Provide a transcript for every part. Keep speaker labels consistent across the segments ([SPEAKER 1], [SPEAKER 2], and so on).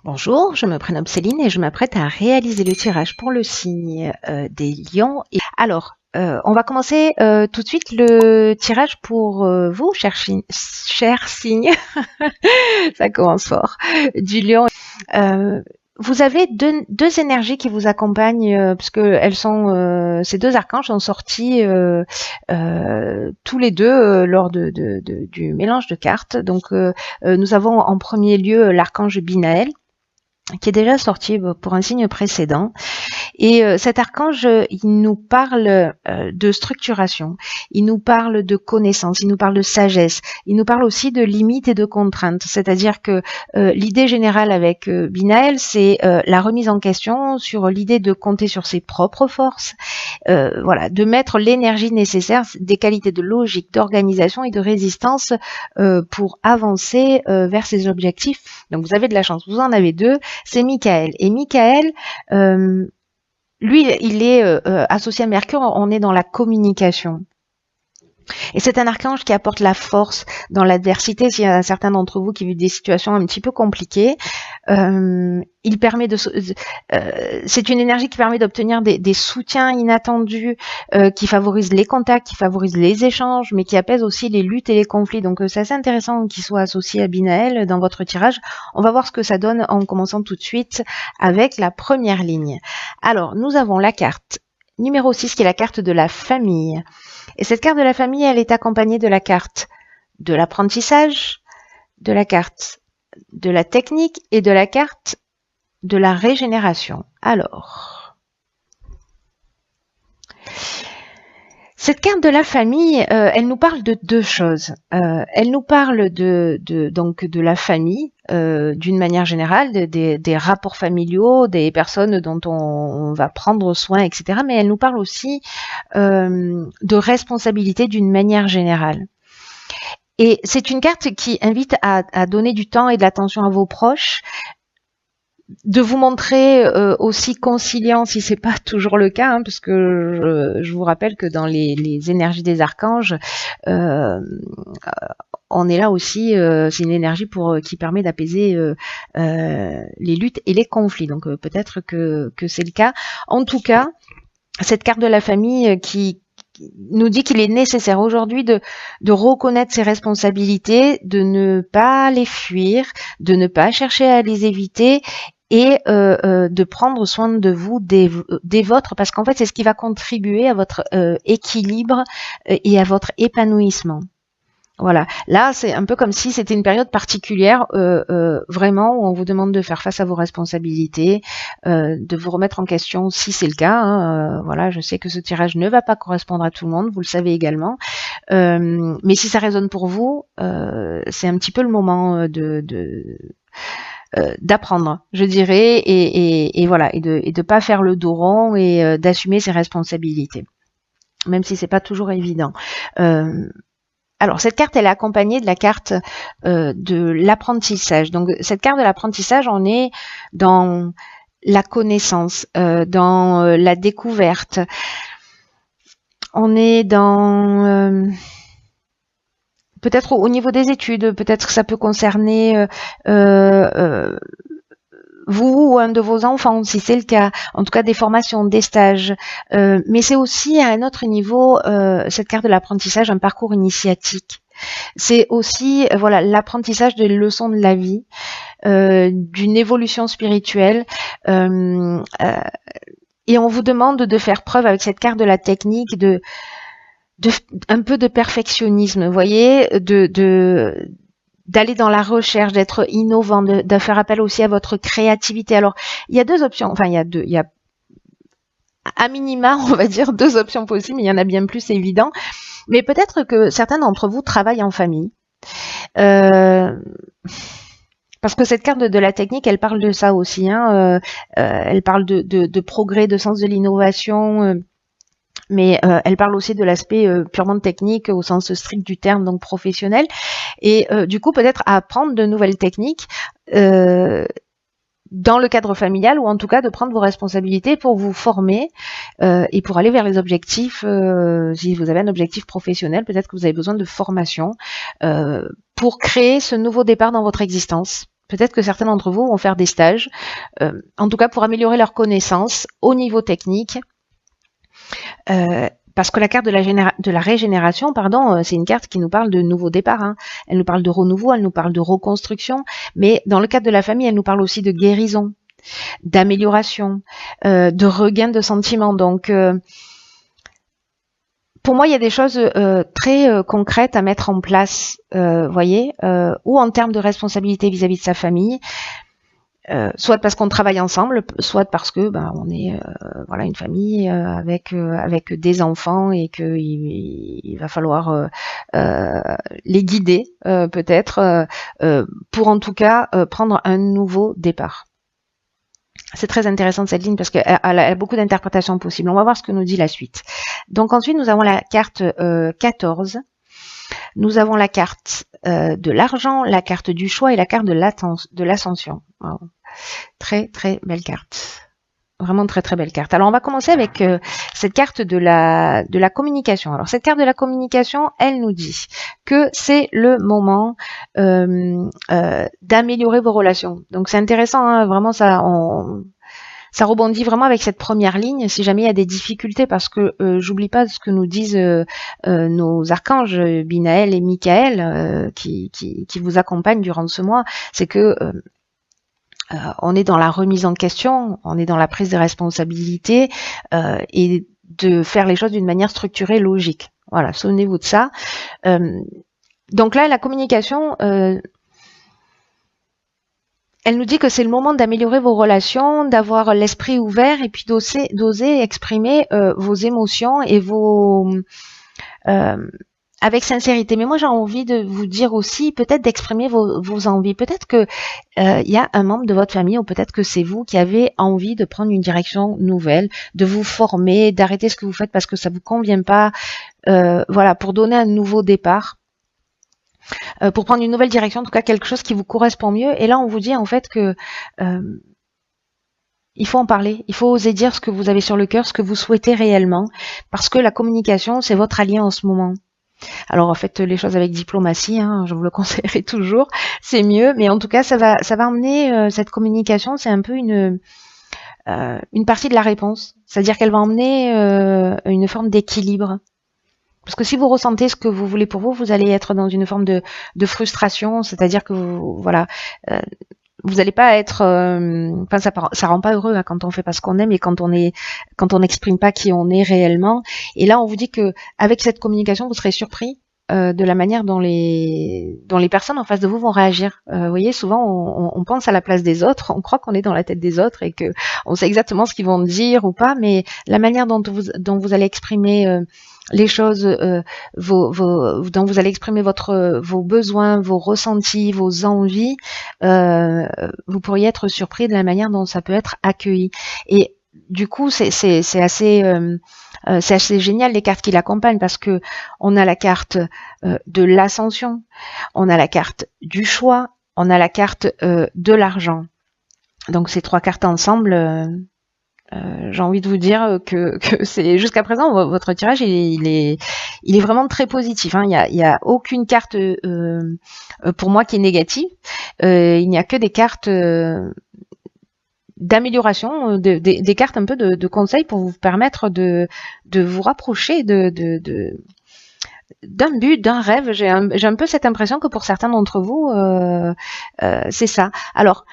[SPEAKER 1] Bonjour, je me prénomme Céline et je m'apprête à réaliser le tirage pour le signe des lions. On va commencer tout de suite le tirage pour vous, cher signe. Ça commence fort. Du lion. Euh, Vous avez deux énergies qui vous accompagnent parce que ces deux archanges sont sortis tous les deux lors du mélange de cartes. Donc nous avons en premier lieu l'archange Binaël, qui est déjà sorti pour un signe précédent. Et cet archange, il nous parle de structuration, il nous parle de connaissance, il nous parle de sagesse, il nous parle aussi de limites et de contraintes. C'est-à-dire que l'idée générale avec Binaël, c'est la remise en question sur l'idée de compter sur ses propres forces, voilà, de mettre l'énergie nécessaire, des qualités de logique, d'organisation et de résistance pour avancer vers ses objectifs. Donc vous avez de la chance, vous en avez deux, c'est Michael. Et Michael, lui, il est associé à Mercure, on est dans la communication. Et c'est un archange qui apporte la force dans l'adversité. S'il y a certains d'entre vous qui vivent des situations un petit peu compliquées, il permet c'est une énergie qui permet d'obtenir des soutiens inattendus, qui favorisent les contacts, qui favorisent les échanges, mais qui apaisent aussi les luttes et les conflits. Donc c'est assez intéressant qu'il soit associé à Binaël dans votre tirage. On va voir ce que ça donne en commençant tout de suite avec la première ligne. Alors, nous avons la carte numéro 6 qui est la carte de la famille. Et cette carte de la famille, elle est accompagnée de la carte de l'apprentissage, de la carte de la technique et de la carte de la régénération. Alors, cette carte de la famille, elle nous parle de deux choses. Elle nous parle donc de la famille, d'une manière générale, des rapports familiaux, des personnes dont on va prendre soin, etc. Mais elle nous parle aussi de responsabilité d'une manière générale. Et c'est une carte qui invite à donner du temps et de l'attention à vos proches, de vous montrer aussi conciliant si c'est pas toujours le cas, parce que je vous rappelle que dans les énergies des archanges, on est là aussi, c'est une énergie qui permet d'apaiser les luttes et les conflits. Donc peut-être que c'est le cas. En tout cas, cette carte de la famille qui nous dit qu'il est nécessaire aujourd'hui de reconnaître ses responsabilités, de ne pas les fuir, de ne pas chercher à les éviter et de prendre soin de vous, des vôtres, parce qu'en fait, c'est ce qui va contribuer à votre équilibre et à votre épanouissement. Voilà, là c'est un peu comme si c'était une période particulière, vraiment où on vous demande de faire face à vos responsabilités, de vous remettre en question si c'est le cas. Hein, voilà, je sais que ce tirage ne va pas correspondre à tout le monde, vous le savez également, mais si ça résonne pour vous, c'est un petit peu le moment d'apprendre, je dirais, et voilà, et de pas faire le dos rond et d'assumer ses responsabilités, même si c'est pas toujours évident. Alors, cette carte, elle est accompagnée de la carte de l'apprentissage. Donc, cette carte de l'apprentissage, on est dans la connaissance, dans la découverte. On est dans... peut-être au niveau des études, peut-être que ça peut concerner vous ou un de vos enfants, si c'est le cas, en tout cas des formations, des stages, mais c'est aussi à un autre niveau, cette carte de l'apprentissage, un parcours initiatique. C'est aussi voilà l'apprentissage des leçons de la vie, d'une évolution spirituelle, et on vous demande de faire preuve avec cette carte de la technique un peu de perfectionnisme, vous voyez, d'aller dans la recherche, d'être innovant, de faire appel aussi à votre créativité. Alors, il y a deux options, enfin, il y a à minima, on va dire, deux options possibles, mais il y en a bien plus, c'est évident. Mais peut-être que certains d'entre vous travaillent en famille. Parce que cette carte de la technique, elle parle de ça aussi. Hein, elle parle de progrès, de sens de l'innovation, mais elle parle aussi de l'aspect purement technique au sens strict du terme, donc professionnel. Et du coup, peut-être apprendre de nouvelles techniques dans le cadre familial, ou en tout cas de prendre vos responsabilités pour vous former et pour aller vers les objectifs. Si vous avez un objectif professionnel, peut-être que vous avez besoin de formation pour créer ce nouveau départ dans votre existence. Peut-être que certains d'entre vous vont faire des stages, en tout cas pour améliorer leurs connaissances au niveau technique. Parce que la carte de la régénération, pardon, c'est une carte qui nous parle de nouveau départ. Hein. Elle nous parle de renouveau, elle nous parle de reconstruction, mais dans le cadre de la famille, elle nous parle aussi de guérison, d'amélioration, de regain de sentiments. Donc, pour moi, il y a des choses très concrètes à mettre en place, voyez, ou en termes de responsabilité vis-à-vis de sa famille. Soit parce qu'on travaille ensemble, soit parce que on est voilà une famille avec des enfants et que il va falloir les guider peut-être pour en tout cas prendre un nouveau départ. C'est très intéressant cette ligne parce qu'elle a beaucoup d'interprétations possibles. On va voir ce que nous dit la suite. Donc ensuite nous avons la carte 14. Nous avons la carte de l'argent, la carte du choix et la carte de l'ascension. Wow. Très très belle carte. Vraiment très très belle carte. Alors on va commencer avec cette carte de la communication. Alors cette carte de la communication, elle nous dit que c'est le moment d'améliorer vos relations. Donc c'est intéressant, hein, vraiment ça rebondit vraiment avec cette première ligne, si jamais il y a des difficultés, parce que j'oublie pas ce que nous disent nos archanges Binaël et Michael qui vous accompagnent durant ce mois, c'est que on est dans la remise en question, on est dans la prise de responsabilité et de faire les choses d'une manière structurée, logique. Voilà, souvenez-vous de ça. Donc là, la communication, elle nous dit que c'est le moment d'améliorer vos relations, d'avoir l'esprit ouvert et puis d'oser exprimer vos émotions et vos avec sincérité. Mais moi, j'ai envie de vous dire aussi, peut-être d'exprimer vos envies. Peut-être que il y a un membre de votre famille, ou peut-être que c'est vous qui avez envie de prendre une direction nouvelle, de vous former, d'arrêter ce que vous faites parce que ça vous convient pas. Voilà, pour donner un nouveau départ. Pour prendre une nouvelle direction, en tout cas quelque chose qui vous correspond mieux. Et là, on vous dit en fait que il faut en parler, il faut oser dire ce que vous avez sur le cœur, ce que vous souhaitez réellement, parce que la communication, c'est votre allié en ce moment. Alors faites les choses avec diplomatie, hein, je vous le conseillerais toujours, c'est mieux, mais en tout cas ça va emmener cette communication, c'est un peu une partie de la réponse, c'est-à-dire qu'elle va emmener une forme d'équilibre. Parce que si vous ressentez ce que vous voulez pour vous, vous allez être dans une forme de frustration, c'est-à-dire que voilà, vous n'allez pas être, ça rend pas heureux hein, quand on fait pas ce qu'on aime et quand on n'exprime pas qui on est réellement. Et là, on vous dit que avec cette communication, vous serez surpris de la manière dont les personnes en face de vous vont réagir. Vous voyez, souvent on pense à la place des autres, on croit qu'on est dans la tête des autres et que on sait exactement ce qu'ils vont dire ou pas, mais la manière dont vous allez exprimer les choses, dont vous allez exprimer vos besoins, vos ressentis, vos envies, vous pourriez être surpris de la manière dont ça peut être accueilli. Et du coup, c'est assez génial les cartes qui l'accompagnent parce que on a la carte de l'ascension, on a la carte du choix, on a la carte de l'argent. Donc ces trois cartes ensemble. J'ai envie de vous dire que c'est jusqu'à présent votre tirage il est vraiment très positif. Hein. Il y a aucune carte pour moi qui est négative. Il n'y a que des cartes d'amélioration, des cartes un peu de conseils pour vous permettre de vous rapprocher d'un but, d'un rêve. J'ai un peu cette impression que pour certains d'entre vous, c'est ça. Alors.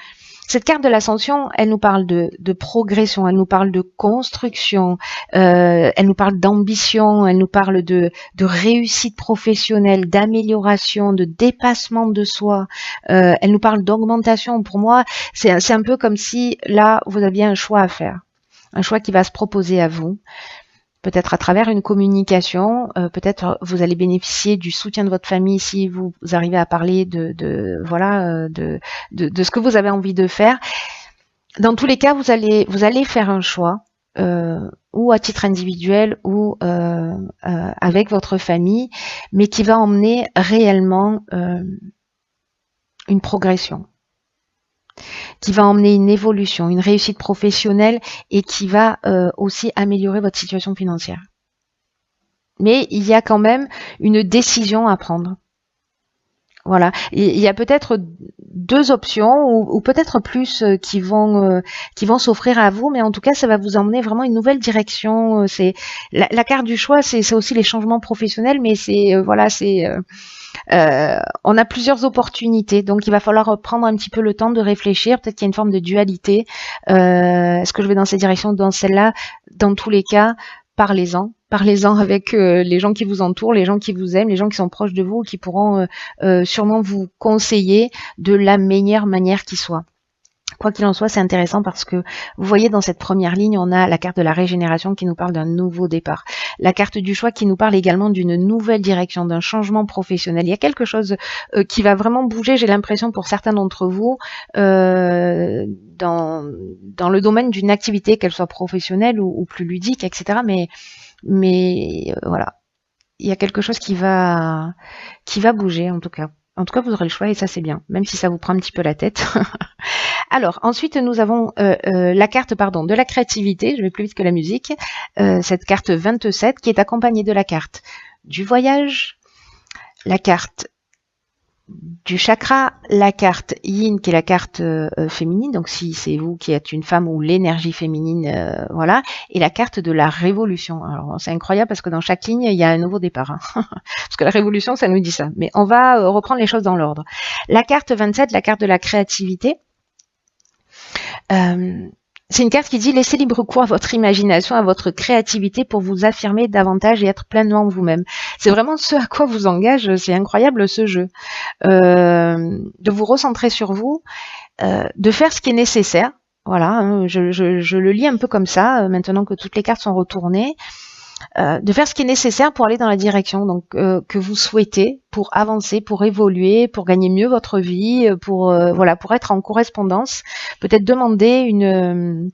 [SPEAKER 1] Cette carte de l'ascension, elle nous parle de progression, elle nous parle de construction, elle nous parle d'ambition, elle nous parle de réussite professionnelle, d'amélioration, de dépassement de soi, elle nous parle d'augmentation. Pour moi, c'est un peu comme si là, vous aviez un choix à faire, un choix qui va se proposer à vous. Peut-être à travers une communication, peut-être vous allez bénéficier du soutien de votre famille si vous arrivez à parler de ce que vous avez envie de faire. Dans tous les cas, vous allez faire un choix, ou à titre individuel ou avec votre famille, mais qui va emmener réellement une progression, qui va emmener une évolution, une réussite professionnelle et qui va aussi améliorer votre situation financière. Mais il y a quand même une décision à prendre. Voilà, il y a peut-être deux options ou peut-être plus qui vont s'offrir à vous, mais en tout cas, ça va vous emmener vraiment une nouvelle direction. C'est la carte du choix, c'est aussi les changements professionnels, mais c'est voilà, c'est on a plusieurs opportunités, donc il va falloir prendre un petit peu le temps de réfléchir. Peut-être qu'il y a une forme de dualité. Est-ce que je vais dans cette direction ou dans celle-là? Dans tous les cas, parlez-en. Parlez-en avec les gens qui vous entourent, les gens qui vous aiment, les gens qui sont proches de vous, qui pourront sûrement vous conseiller de la meilleure manière qui soit. Quoi qu'il en soit, c'est intéressant parce que vous voyez dans cette première ligne, on a la carte de la régénération qui nous parle d'un nouveau départ. La carte du choix qui nous parle également d'une nouvelle direction, d'un changement professionnel. Il y a quelque chose qui va vraiment bouger, j'ai l'impression pour certains d'entre vous, dans le domaine d'une activité, qu'elle soit professionnelle ou plus ludique, etc. Mais voilà, il y a quelque chose qui va bouger en tout cas. En tout cas, vous aurez le choix et ça c'est bien, même si ça vous prend un petit peu la tête. Alors, ensuite, nous avons la carte de la créativité, je vais plus vite que la musique, cette carte 27 qui est accompagnée de la carte du voyage, la carte du chakra, la carte yin qui est la carte féminine, donc si c'est vous qui êtes une femme ou l'énergie féminine, voilà, et la carte de la révolution. Alors c'est incroyable parce que dans chaque ligne il y a un nouveau départ, hein. Parce que la révolution ça nous dit ça, mais on va reprendre les choses dans l'ordre. La carte 27, la carte de la créativité, c'est une carte qui dit laissez libre cours à votre imagination, à votre créativité pour vous affirmer davantage et être pleinement vous-même. C'est vraiment ce à quoi vous engage, c'est incroyable ce jeu. De vous recentrer sur vous, de faire ce qui est nécessaire. Voilà, hein, je le lis un peu comme ça, maintenant que toutes les cartes sont retournées. De faire ce qui est nécessaire pour aller dans la direction donc que vous souhaitez, pour avancer, pour évoluer, pour gagner mieux votre vie, pour voilà, pour être en correspondance, peut-être demander une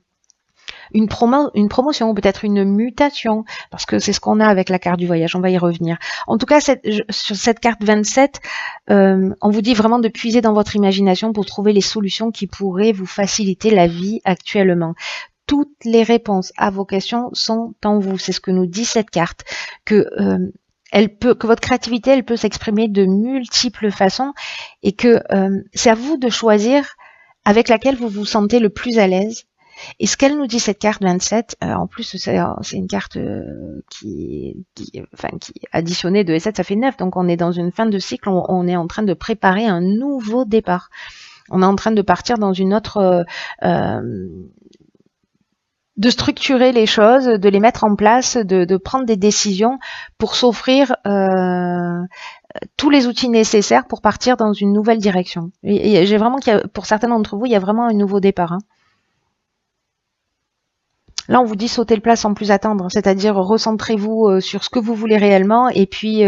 [SPEAKER 1] promotion, peut-être une mutation, parce que c'est ce qu'on a avec la carte du voyage, on va y revenir. En tout cas, sur cette carte 27, on vous dit vraiment de puiser dans votre imagination pour trouver les solutions qui pourraient vous faciliter la vie actuellement. Toutes les réponses à vos questions sont en vous. C'est ce que nous dit cette carte, que votre créativité, elle peut s'exprimer de multiples façons et que c'est à vous de choisir avec laquelle vous vous sentez le plus à l'aise. Et ce qu'elle nous dit, cette carte 27, en plus c'est une carte qui additionnée de 7, ça fait 9, donc on est dans une fin de cycle, on est en train de préparer un nouveau départ. On est en train de partir dans une autre... de structurer les choses, de les mettre en place, de prendre des décisions pour s'offrir tous les outils nécessaires pour partir dans une nouvelle direction. Et j'ai vraiment, pour certains d'entre vous, il y a vraiment un nouveau départ. Hein. Là, on vous dit sauter le plat sans plus attendre, c'est-à-dire recentrez-vous sur ce que vous voulez réellement et puis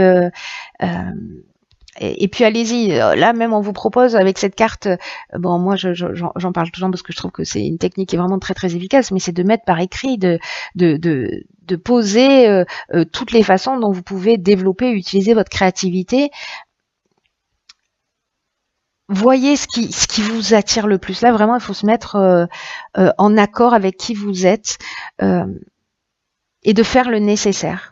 [SPEAKER 1] allez-y. Là même on vous propose avec cette carte, bon moi j'en parle toujours parce que je trouve que c'est une technique qui est vraiment très très efficace, mais c'est de mettre par écrit, de poser toutes les façons dont vous pouvez développer, utiliser votre créativité. Voyez ce qui vous attire le plus. Là vraiment il faut se mettre en accord avec qui vous êtes et de faire le nécessaire.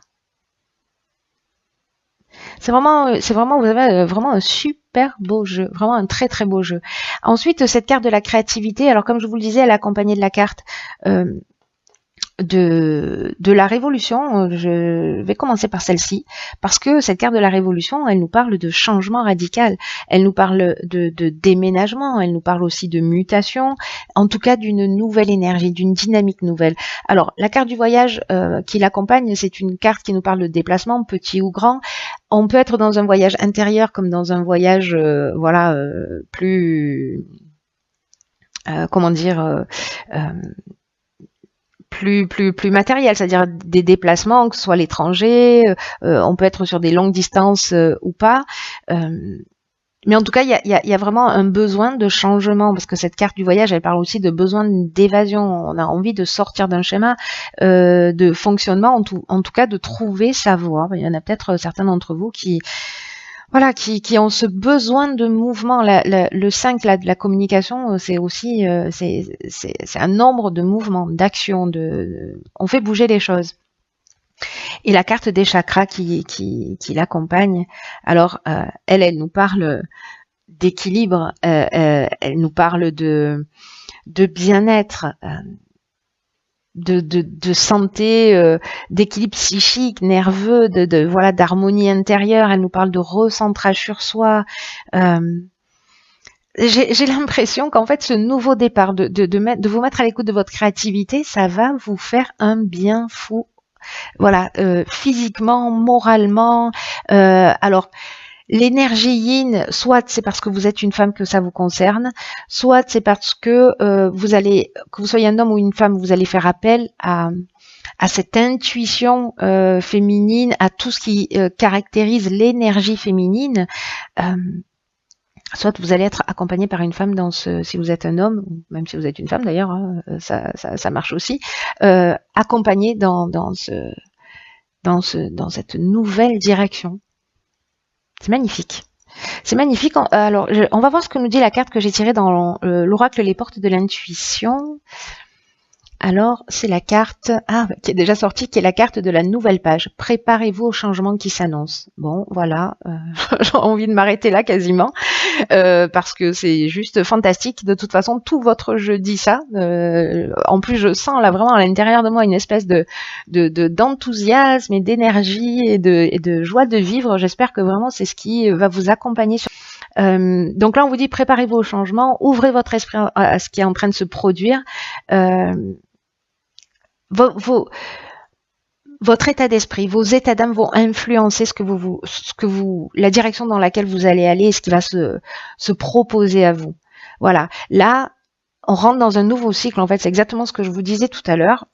[SPEAKER 1] C'est vraiment, vous avez vraiment un super beau jeu, vraiment un très très beau jeu. Ensuite, cette carte de la créativité, alors comme je vous le disais, elle est accompagnée de la carte de la révolution. Je vais commencer par celle-ci, parce que cette carte de la révolution, elle nous parle de changement radical, elle nous parle de déménagement, elle nous parle aussi de mutation, en tout cas d'une nouvelle énergie, d'une dynamique nouvelle. Alors, la carte du voyage qui l'accompagne, c'est une carte qui nous parle de déplacement, petit ou grand. On peut être dans un voyage intérieur comme dans un voyage, plus, comment dire, plus matériel, c'est-à-dire des déplacements, que ce soit à l'étranger, on peut être sur des longues distances ou pas. Mais en tout cas, il y a vraiment un besoin de changement, parce que cette carte du voyage, elle parle aussi de besoin d'évasion. On a envie de sortir d'un schéma de fonctionnement, en tout cas de trouver sa voie. Il y en a peut-être certains d'entre vous qui ont ce besoin de mouvement. Le 5 de la communication, c'est aussi c'est un nombre de mouvements, d'actions, on fait bouger les choses. Et la carte des chakras qui l'accompagne, alors elle nous parle d'équilibre, elle nous parle de bien-être, de santé, d'équilibre psychique, nerveux, voilà, d'harmonie intérieure. Elle nous parle de recentrage sur soi. J'ai l'impression qu'en fait, ce nouveau départ, de vous mettre à l'écoute de votre créativité, ça va vous faire un bien fou. Voilà, physiquement, moralement. Alors, l'énergie yin, soit c'est parce que vous êtes une femme que ça vous concerne, soit c'est parce que que vous soyez un homme ou une femme, vous allez faire appel à cette intuition féminine, à tout ce qui caractérise l'énergie féminine. Soit vous allez être accompagné par une femme si vous êtes un homme, ou même si vous êtes une femme d'ailleurs, hein, ça marche aussi, accompagné dans cette nouvelle direction. C'est magnifique. C'est magnifique. Alors, on va voir ce que nous dit la carte que j'ai tirée dans l'oracle Les Portes de l'Intuition. Alors, c'est la carte qui est déjà sortie, qui est la carte de la nouvelle page. Préparez-vous au changement qui s'annonce. Bon, voilà, j'ai envie de m'arrêter là quasiment, parce que c'est juste fantastique. De toute façon, tout votre jeu dit ça. En plus, je sens là vraiment à l'intérieur de moi une espèce d'enthousiasme et d'énergie et de joie de vivre. J'espère que vraiment c'est ce qui va vous accompagner. Donc là, on vous dit préparez-vous au changement, ouvrez votre esprit à ce qui est en train de se produire. Votre état d'esprit, vos états d'âme vont influencer la direction dans laquelle vous allez aller et ce qui va se proposer à vous. Voilà. Là, on rentre dans un nouveau cycle. En fait, c'est exactement ce que je vous disais tout à l'heure.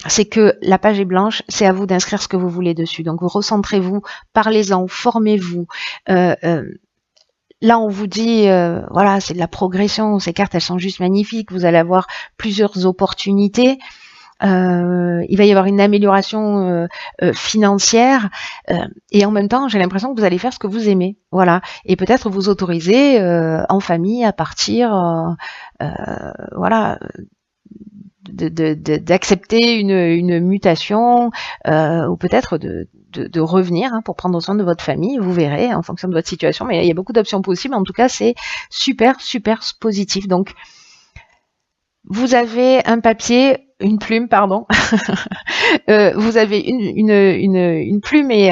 [SPEAKER 1] C'est que la page est blanche, c'est à vous d'inscrire ce que vous voulez dessus. Donc, vous recentrez-vous, parlez-en, formez-vous. Là, on vous dit, voilà, c'est de la progression. Ces cartes, elles sont juste magnifiques. Vous allez avoir plusieurs opportunités. Il va y avoir une amélioration financière et en même temps j'ai l'impression que vous allez faire ce que vous aimez, voilà, et peut-être vous autoriser en famille à partir voilà, d'accepter une mutation ou peut-être de revenir pour prendre soin de votre famille. Vous verrez en fonction de votre situation, mais il y a beaucoup d'options possibles. En tout cas, c'est super positif. Donc vous avez un papier, une plume, pardon. Vous avez une plume et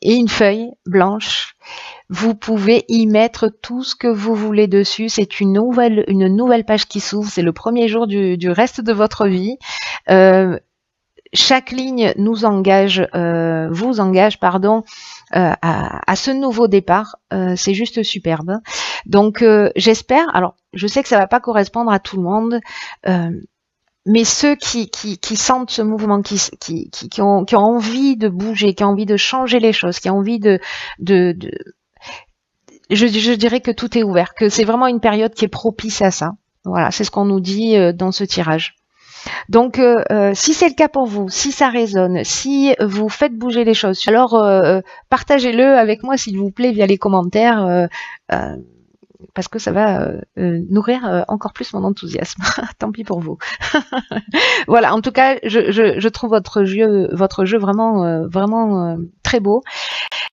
[SPEAKER 1] une feuille blanche. Vous pouvez y mettre tout ce que vous voulez dessus. C'est une nouvelle page qui s'ouvre. C'est le premier jour du reste de votre vie. Chaque ligne vous engage, à ce nouveau départ. C'est juste superbe. Donc j'espère, alors je sais que ça va pas correspondre à tout le monde, mais ceux qui sentent ce mouvement, qui ont envie de bouger, qui ont envie de changer les choses, qui ont envie je dirais que tout est ouvert, que c'est vraiment une période qui est propice à ça. Voilà, c'est ce qu'on nous dit dans ce tirage. Donc, si c'est le cas pour vous, si ça résonne, si vous faites bouger les choses, alors partagez-le avec moi s'il vous plaît via les commentaires, parce que ça va nourrir encore plus mon enthousiasme. Tant pis pour vous. Voilà, en tout cas, je trouve votre jeu vraiment très beau.